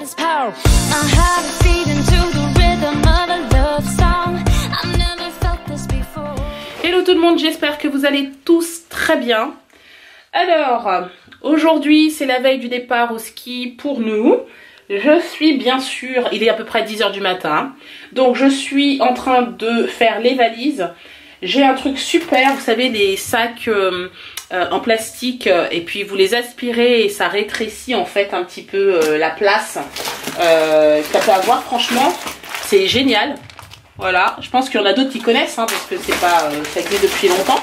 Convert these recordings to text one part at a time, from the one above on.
its power. My heart is beating to the rhythm of a love song. I've never felt this before. Hello tout le monde, j'espère que vous allez tous très bien. Alors, aujourd'hui c'est la veille du départ au ski pour nous. Je suis bien sûr, il est à peu près 10 h du matin. Donc je suis en train de faire les valises. J'ai un truc super, vous savez, des sacs en plastique et puis vous les aspirez et ça rétrécit en fait un petit peu la place que ça peut avoir. Franchement, c'est génial. Voilà, je pense qu'il y en a d'autres qui connaissent hein, parce que c'est pas ça existe depuis longtemps.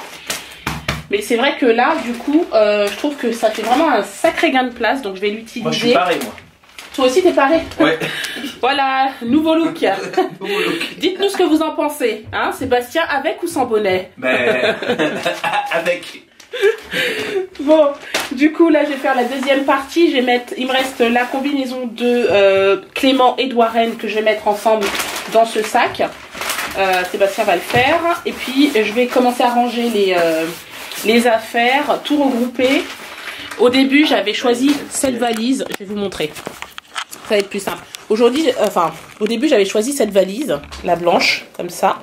Mais c'est vrai que là, du coup, je trouve que ça fait vraiment un sacré gain de place, donc je vais l'utiliser. Moi, je suis pareil, moi. Toi aussi, t'es pareil? Ouais. Voilà, nouveau look. Nouveau look. Dites-nous ce que vous en pensez. Hein, Sébastien, avec ou sans bonnet? Ben, avec. Bon, du coup, là, je vais faire la deuxième partie. Je vais mettre, il me reste la combinaison de Clément et Douarenne que je vais mettre ensemble dans ce sac. Sébastien va le faire. Et puis, je vais commencer à ranger les affaires, tout regrouper. Au début, j'avais choisi cette valise. Je vais vous montrer. Ça va être plus simple. Aujourd'hui, au début, j'avais choisi cette valise, la blanche, comme ça.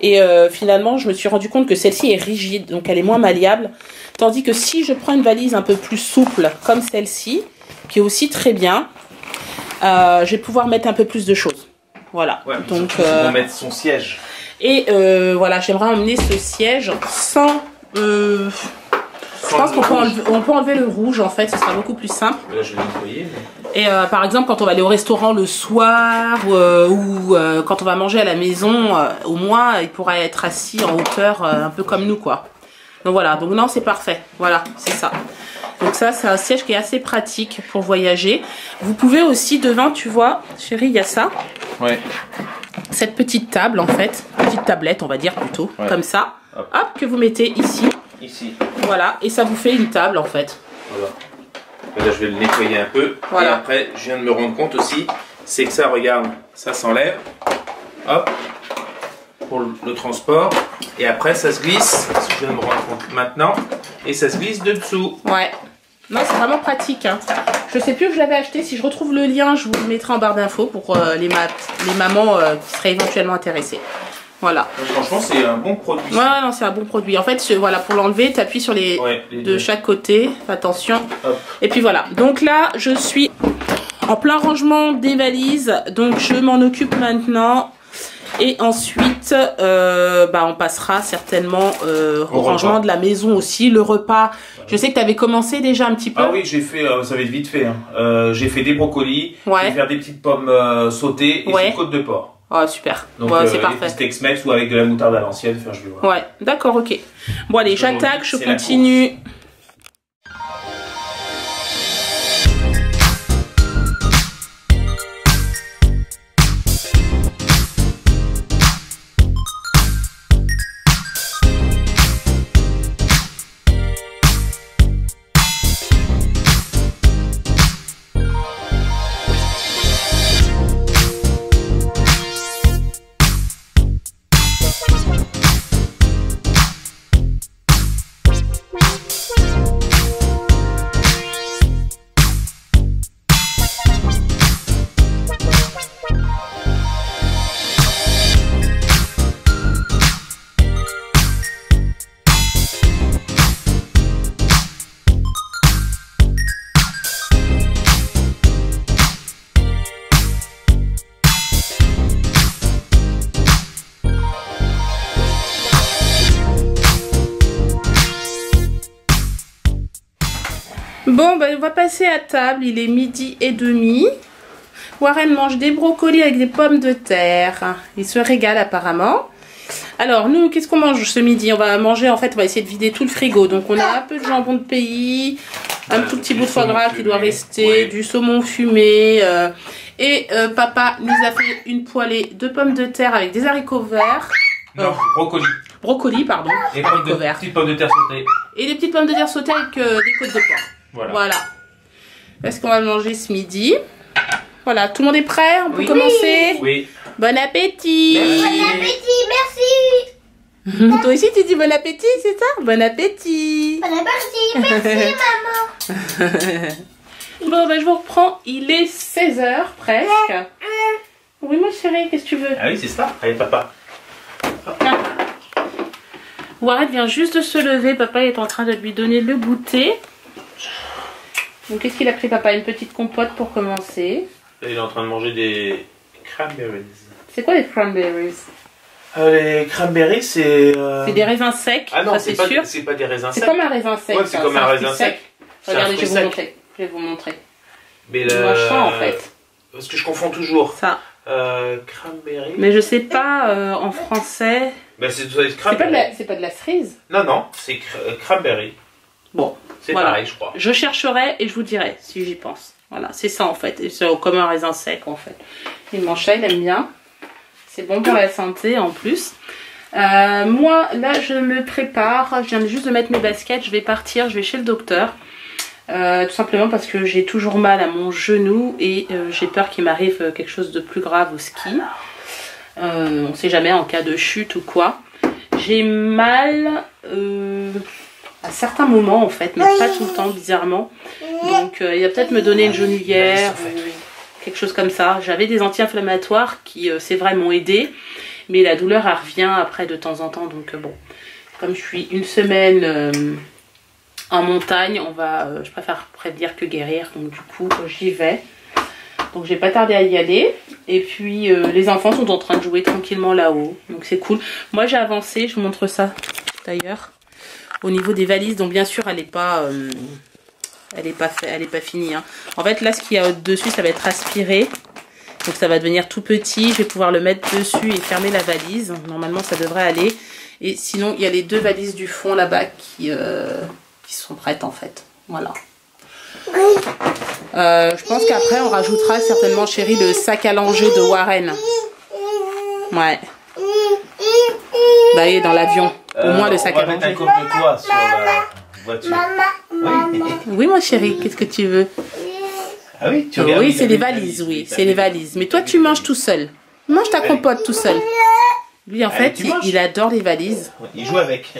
Et finalement, je me suis rendu compte que celle-ci est rigide, donc elle est moins malléable. Tandis que si je prends une valise un peu plus souple, comme celle-ci, qui est aussi très bien, je vais pouvoir mettre un peu plus de choses. Voilà. Ouais, donc, on va mettre son siège. Et voilà, j'aimerais emmener ce siège sans... je pense qu'on peut enlever le rouge en fait, ce sera beaucoup plus simple. Là, je vais nettoyer. Mais... Et par exemple, quand on va aller au restaurant le soir ou quand on va manger à la maison, au moins il pourra être assis en hauteur un peu comme nous quoi. Donc voilà, donc non c'est parfait, voilà, c'est ça. Donc ça c'est un siège qui est assez pratique pour voyager. Vous pouvez aussi devant, tu vois, chérie, il y a ça. Ouais. Cette petite table en fait, petite tablette on va dire plutôt, ouais. Comme ça. Hop. Hop, que vous mettez ici. Ici. Voilà, et ça vous fait une table en fait. Voilà. Et là, je vais le nettoyer un peu. Voilà. Et après, je viens de me rendre compte aussi, c'est que ça, regarde, ça s'enlève. Hop. Pour le transport. Et après, ça se glisse. Je viens de me rendre compte maintenant. Et ça se glisse de dessous. Ouais. Non, c'est vraiment pratique. Hein. Je sais plus où je l'avais acheté. Si je retrouve le lien, je vous le mettrai en barre d'infos pour les mamans qui seraient éventuellement intéressées. Voilà. Donc, franchement, c'est un bon produit. Ouais, non, c'est un bon produit. En fait, voilà, pour l'enlever, tu appuies sur les de chaque côté. Attention. Hop. Et puis voilà. Donc là, je suis en plein rangement des valises. Donc je m'en occupe maintenant. Et ensuite, on passera certainement au rangement de la maison aussi. Le repas, je sais que tu avais commencé déjà un petit peu. Ah oui, j'ai fait, ça va être vite fait. Hein. J'ai fait des brocolis. Ouais. Je vais faire des petites pommes sautées et une côte de porc. Oh super, donc c'est parfait. Tex-Mex ou avec de la moutarde à l'ancienne, je vais voir. Ouais, d'accord, ok. Bon allez, j'attaque, je continue. Bon, on va passer à table. Il est 12h30. Warren mange des brocolis avec des pommes de terre. Il se régale apparemment. Alors, nous, qu'est-ce qu'on mange ce midi? On va manger, en fait, on va essayer de vider tout le frigo. Donc, on a un peu de jambon de pays, un tout petit bout de foie gras qui doit rester, du saumon fumé. Et papa nous a fait une poêlée de pommes de terre avec des haricots verts. Non, brocoli. Brocoli, pardon. Et petites pommes de terre sautées. Et des petites pommes de terre sautées avec des côtes de porc. Voilà. Est-ce qu'on va manger ce midi? Voilà, tout le monde est prêt? On peut commencer? Oui. Bon appétit! Bon appétit, merci! Toi aussi tu dis bon appétit, c'est ça? Bon appétit! Bon appétit, merci maman! Bon, ben je vous reprends. Il est 16h presque. Oui, ma chérie, qu'est-ce que tu veux? Ah oui, c'est ça. Allez, papa. Warren vient juste de se lever. Papa est en train de lui donner le goûter. Donc, qu'est-ce qu'il a pris, papa? Une petite compote pour commencer. Il est en train de manger des cranberries. C'est quoi les cranberries? Les cranberries, c'est... C'est des raisins secs, ah non, ça c'est sûr. C'est pas des raisins secs. C'est comme un raisin sec. Ouais, c'est comme un raisin sec. Regardez, je vais vous montrer. Je vais vous montrer. Mais Machin, en fait. Parce que je confonds toujours. Ça. Cranberry. Mais je sais pas en français. Ben, c'est cranberry. C'est pas de la cerise. Non, non, c'est cranberry. Bon. C'est voilà. pareil, je crois. Je chercherai et je vous dirai si j'y pense. Voilà, c'est ça en fait. Et c'est comme un raisin sec en fait. Il mange ça, il aime bien. C'est bon pour la santé en plus. Moi, là, je me prépare. Je viens juste de mettre mes baskets. Je vais partir. Je vais chez le docteur. Tout simplement parce que j'ai toujours mal à mon genou et j'ai peur qu'il m'arrive quelque chose de plus grave au ski. On sait jamais en cas de chute ou quoi. J'ai mal à certains moments en fait, mais pas tout le temps bizarrement. Donc il va peut-être me donner une genouillère ou quelque chose comme ça. J'avais des anti-inflammatoires qui c'est vrai m'ont aidé, mais la douleur elle revient après de temps en temps. Donc bon, comme je suis une semaine en montagne, on va, je préfère prévenir que guérir, donc du coup j'y vais. Donc j'ai pas tardé à y aller. Et puis les enfants sont en train de jouer tranquillement là-haut, donc c'est cool. Moi j'ai avancé, je vous montre ça d'ailleurs. Au niveau des valises, donc bien sûr elle est pas finie. Hein. En fait là ce qu'il y a au-dessus ça va être aspiré. Donc ça va devenir tout petit, je vais pouvoir le mettre dessus et fermer la valise. Normalement ça devrait aller. Et sinon il y a les deux valises du fond là-bas qui sont prêtes en fait. Voilà. Je pense qu'après on rajoutera certainement chérie le sac à langer de Warren. Ouais. Bah il est dans l'avion. Au moins le sac à langer. On va mettre un coffre-toi sur la voiture. Oui. Oui ma chérie, qu'est-ce que tu veux? Ah oui, tu regardes. Oui, c'est les valises, oui, c'est les valises. Mais toi tu manges tout seul. Mange ta compote tout seul. Lui en fait, il adore les valises. Il joue avec.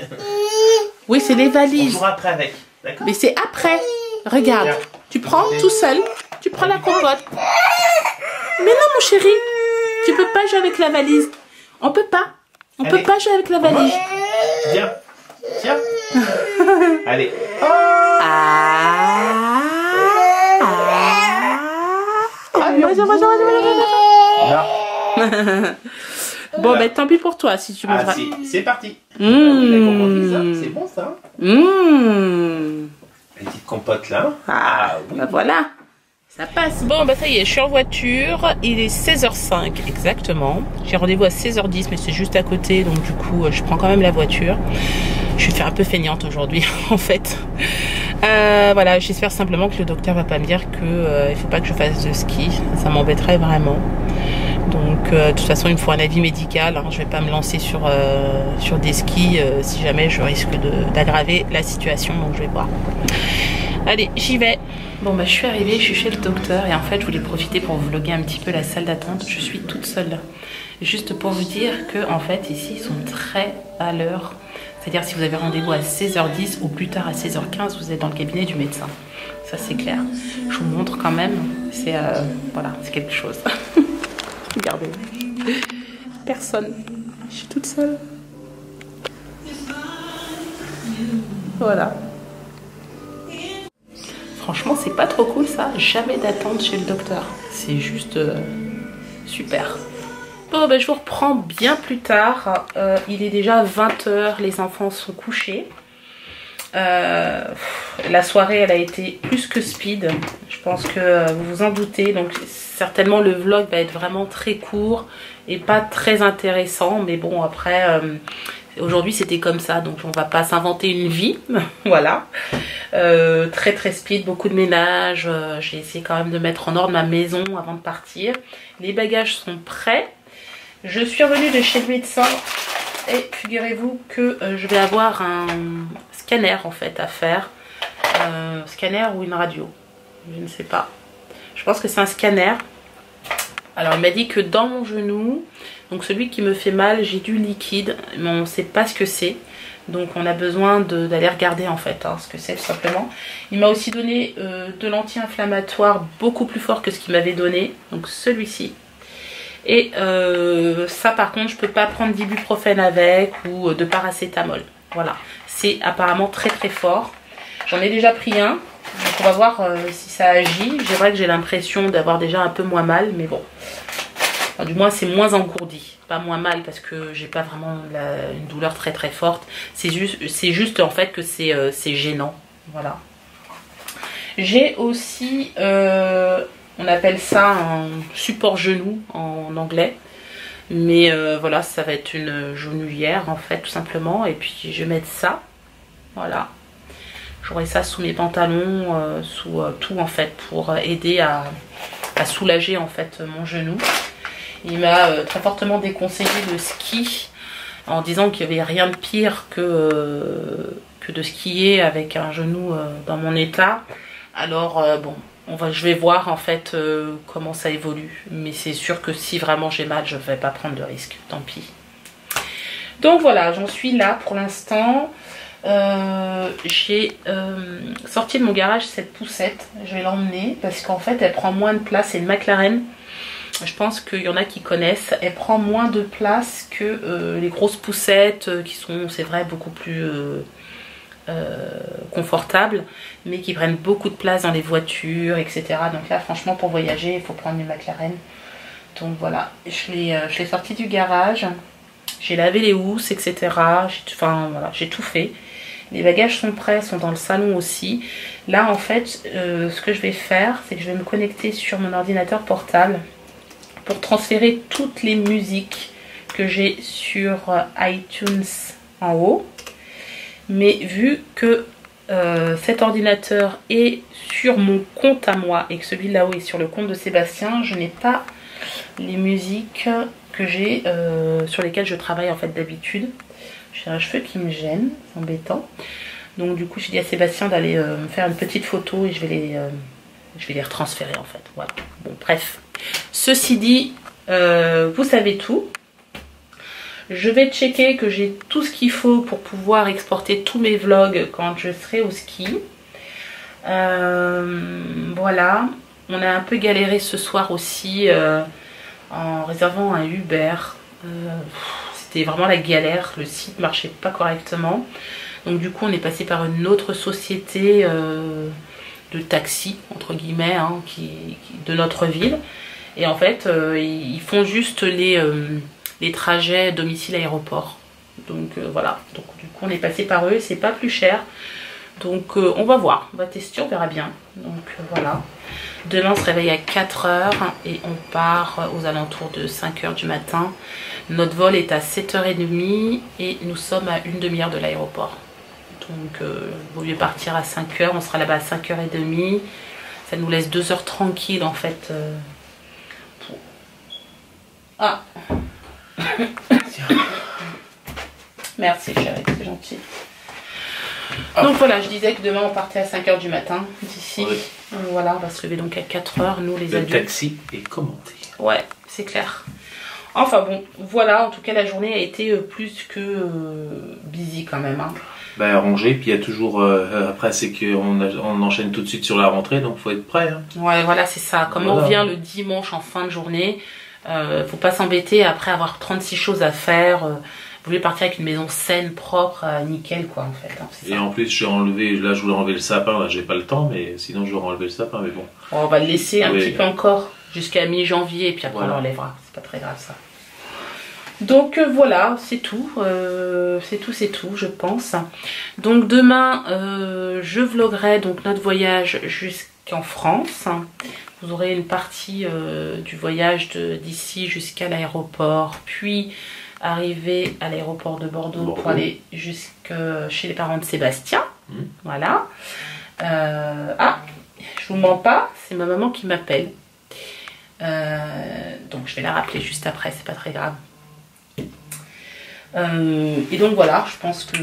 Oui, c'est les On valises. jouera après avec. D'accord. Mais c'est après. Regarde, tu prends tout seul, tu prends la compote. Mais non mon chéri, tu peux pas jouer avec la valise. On peut pas. On peut pas jouer avec la valise. Tiens, tiens. Allez. Bon, ben tant pis pour toi si tu mangeras. Ah si, c'est parti. C'est bon ça. Une petite compote là. Ah oui. Bah voilà, ça passe. Bon bah ça y est, je suis en voiture. Il est 16h05 exactement. J'ai rendez-vous à 16h10 mais c'est juste à côté. Donc du coup je prends quand même la voiture. Je suis fait un peu feignante aujourd'hui en fait. Voilà, j'espère simplement que le docteur va pas me dire que il faut pas que je fasse de ski. Ça m'embêterait vraiment. Donc de toute façon il me faut un avis médical, hein. Je vais pas me lancer sur des skis si jamais je risque d'aggraver la situation, donc je vais voir. Allez, j'y vais. Bon bah je suis arrivée, je suis chez le docteur et en fait je voulais profiter pour vlogger un petit peu la salle d'attente. Je suis toute seule. Juste pour vous dire que en fait ici ils sont très à l'heure. C'est-à-dire si vous avez rendez-vous à 16h10 ou plus tard à 16h15, vous êtes dans le cabinet du médecin. Ça c'est clair. Je vous montre quand même, c'est voilà, c'est quelque chose. Regardez, personne, je suis toute seule. Voilà. Franchement, c'est pas trop cool ça, jamais d'attente chez le docteur. C'est juste super. Bon, ben, je vous reprends bien plus tard. Il est déjà 20h, les enfants sont couchés. La soirée elle a été plus que speed, je pense que vous vous en doutez, donc certainement le vlog va être vraiment très court et pas très intéressant, mais bon après aujourd'hui c'était comme ça, donc on va pas s'inventer une vie. Voilà, très très speed, beaucoup de ménage. J'ai essayé quand même de mettre en ordre ma maison avant de partir. Les bagages sont prêts, je suis revenue de chez le médecin et figurez-vous que je vais avoir un scanner en fait à faire. Scanner ou une radio, je ne sais pas. Je pense que c'est un scanner. Alors il m'a dit que dans mon genou, donc celui qui me fait mal, j'ai du liquide, mais on ne sait pas ce que c'est. Donc on a besoin d'aller regarder en fait ce que c'est tout simplement. Il m'a aussi donné de l'anti-inflammatoire beaucoup plus fort que ce qu'il m'avait donné. Donc celui-ci. Et ça par contre je peux pas prendre d'ibuprofène avec ou de paracétamol. Voilà. C'est apparemment très très fort. J'en ai déjà pris un. Donc on va voir si ça agit. C'est vrai que j'ai l'impression d'avoir déjà un peu moins mal. Mais bon. Enfin, du moins c'est moins engourdi. Pas moins mal parce que j'ai pas vraiment une douleur très très forte. C'est juste en fait que c'est gênant. Voilà. J'ai aussi, on appelle ça un support genou en anglais. Mais voilà, ça va être une genouillère en fait tout simplement. Et puis je vais mettre ça. Voilà. J'aurai ça sous mes pantalons, sous tout en fait pour aider à soulager en fait mon genou. Il m'a très fortement déconseillé le ski en disant qu'il n'y avait rien de pire que de skier avec un genou dans mon état. Alors bon, je vais voir en fait comment ça évolue. Mais c'est sûr que si vraiment j'ai mal, je ne vais pas prendre de risque, tant pis. Donc voilà, j'en suis là pour l'instant. J'ai sorti de mon garage cette poussette. Je vais l'emmener parce qu'en fait elle prend moins de place. C'est une McLaren. Je pense qu'il y en a qui connaissent. Elle prend moins de place que les grosses poussettes qui sont, c'est vrai, beaucoup plus confortables, mais qui prennent beaucoup de place dans les voitures, etc. Donc là, franchement, pour voyager, il faut prendre une McLaren. Donc voilà, je l'ai sortie du garage. J'ai lavé les housses, etc. Enfin voilà, j'ai tout fait. Les bagages sont prêts, sont dans le salon aussi. Là, en fait, ce que je vais faire, c'est que je vais me connecter sur mon ordinateur portable pour transférer toutes les musiques que j'ai sur iTunes en haut. Mais vu que cet ordinateur est sur mon compte à moi et que celui là-haut est sur le compte de Sébastien, je n'ai pas les musiques que j'ai sur lesquelles je travaille en fait d'habitude. J'ai un cheveu qui me gêne, c'est embêtant. Donc du coup j'ai dit à Sébastien d'aller me faire une petite photo et je vais les retransférer en fait. Voilà. Bon bref. Ceci dit, vous savez tout. Je vais checker que j'ai tout ce qu'il faut pour pouvoir exporter tous mes vlogs quand je serai au ski. Voilà. On a un peu galéré ce soir aussi en réservant un Uber. C'était vraiment la galère. Le site marchait pas correctement. Donc du coup on est passé par une autre société de taxi, entre guillemets, hein, de notre ville. Et en fait, ils font juste les trajets domicile-aéroport. Donc voilà. Donc du coup, on est passé par eux. C'est pas plus cher. Donc on va voir. On va tester, on verra bien. Donc voilà. Demain, on se réveille à 4 h et on part aux alentours de 5 h du matin. Notre vol est à 7 h 30 et nous sommes à une demi-heure de l'aéroport. Donc il vaut mieux partir à 5 h. On sera là-bas à 5 h 30. Ça nous laisse 2 heures tranquilles en fait. Ah. Merci chérie, c'est gentil. Donc voilà, je disais que demain on partait à 5 h du matin d'ici. Oui. Voilà, on va se lever donc à 4 h, nous les adultes. Le taxi est commenté. Ouais, c'est clair. Enfin bon, voilà, en tout cas la journée a été plus que busy quand même. Hein. Bah rangé, puis il y a toujours, après c'est qu'on enchaîne tout de suite sur la rentrée, donc faut être prêt. Hein. Ouais, voilà, c'est ça. Comme voilà. On vient le dimanche en fin de journée, faut pas s'embêter après avoir 36 choses à faire. Vous voulez partir avec une maison saine, propre, nickel quoi en fait. Hein, et ça. En plus j'ai enlevé, là je voulais enlever le sapin, là j'ai pas le temps, mais sinon je voudrais enlever le sapin, mais bon. On va le laisser un petit peu encore jusqu'à mi-janvier et puis après voilà. On l'enlèvera, c'est pas très grave ça. Donc voilà, c'est tout, c'est tout je pense. Donc demain je vloguerai donc notre voyage jusqu'en France. Vous aurez une partie du voyage d'ici jusqu'à l'aéroport, puis arriver à l'aéroport de Bordeaux pour aller jusque chez les parents de Sébastien. Voilà. Ah, je vous mens pas, c'est ma maman qui m'appelle. Donc je vais la rappeler juste après, c'est pas très grave. Et donc voilà, je pense que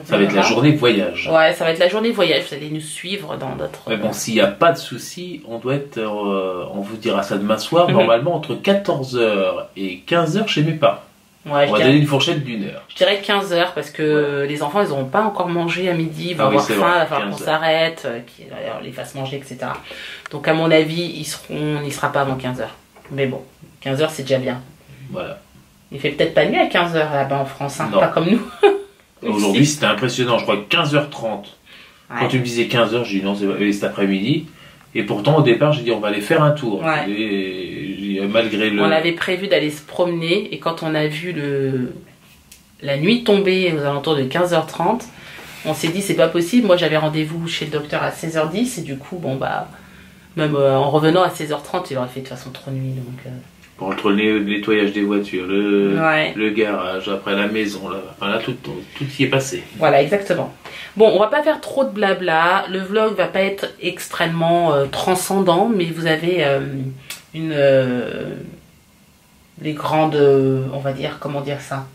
ça va être la journée voyage. Ouais, ça va être la journée voyage. Vous allez nous suivre dans notre. Ouais, bon, s'il n'y a pas de souci, on doit être, on vous dira ça demain soir, normalement entre 14 h et 15 h chez mes parents. Ouais, on va donner une fourchette d'1 heure. Je dirais 15 heures parce que les enfants ils n'auront pas encore mangé à midi, ils vont avoir faim, il va falloir qu'on s'arrête, qu'ils les fasse manger, etc. Donc à mon avis, on n'y sera pas avant 15 heures. Mais bon, 15 heures c'est déjà bien. Voilà. Il fait peut-être pas nuit à 15 heures là-bas en France, hein, pas comme nous. Aujourd'hui c'était impressionnant, je crois que 15h30. Ouais. Quand tu me disais 15 heures, j'ai dit non, c'est cet après-midi. Et pourtant, au départ, j'ai dit on va aller faire un tour. Ouais. Et malgré le... On avait prévu d'aller se promener et quand on a vu la nuit tomber aux alentours de 15h30, on s'est dit c'est pas possible. Moi, j'avais rendez-vous chez le docteur à 16h10 et du coup, bon bah, même en revenant à 16h30, il aurait fait de toute façon trop nuit. Donc, Entre le nettoyage des voitures, le garage, après la maison, là tout y est passé. Voilà, exactement. Bon, on va pas faire trop de blabla. Le vlog va pas être extrêmement transcendant, mais vous avez les grandes, on va dire, comment dire ça,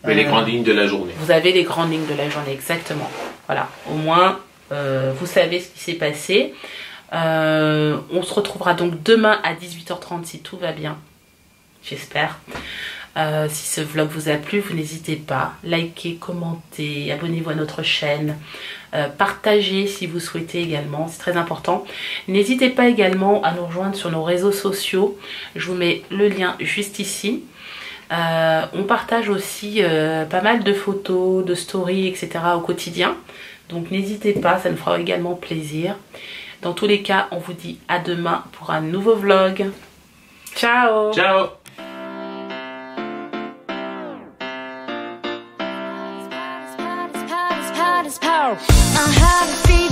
les grandes lignes de la journée. Vous avez les grandes lignes de la journée, exactement. Voilà, au moins, vous savez ce qui s'est passé. On se retrouvera donc demain à 18h30 si tout va bien, j'espère. Si ce vlog vous a plu, vous n'hésitez pas, likez, commentez, abonnez-vous à notre chaîne, partagez si vous souhaitez également, c'est très important. N'hésitez pas également à nous rejoindre sur nos réseaux sociaux, je vous mets le lien juste ici. On partage aussi pas mal de photos, de stories, etc. au quotidien, donc n'hésitez pas, ça nous fera également plaisir. Dans tous les cas, on vous dit à demain pour un nouveau vlog. Ciao! Ciao! I have a feeling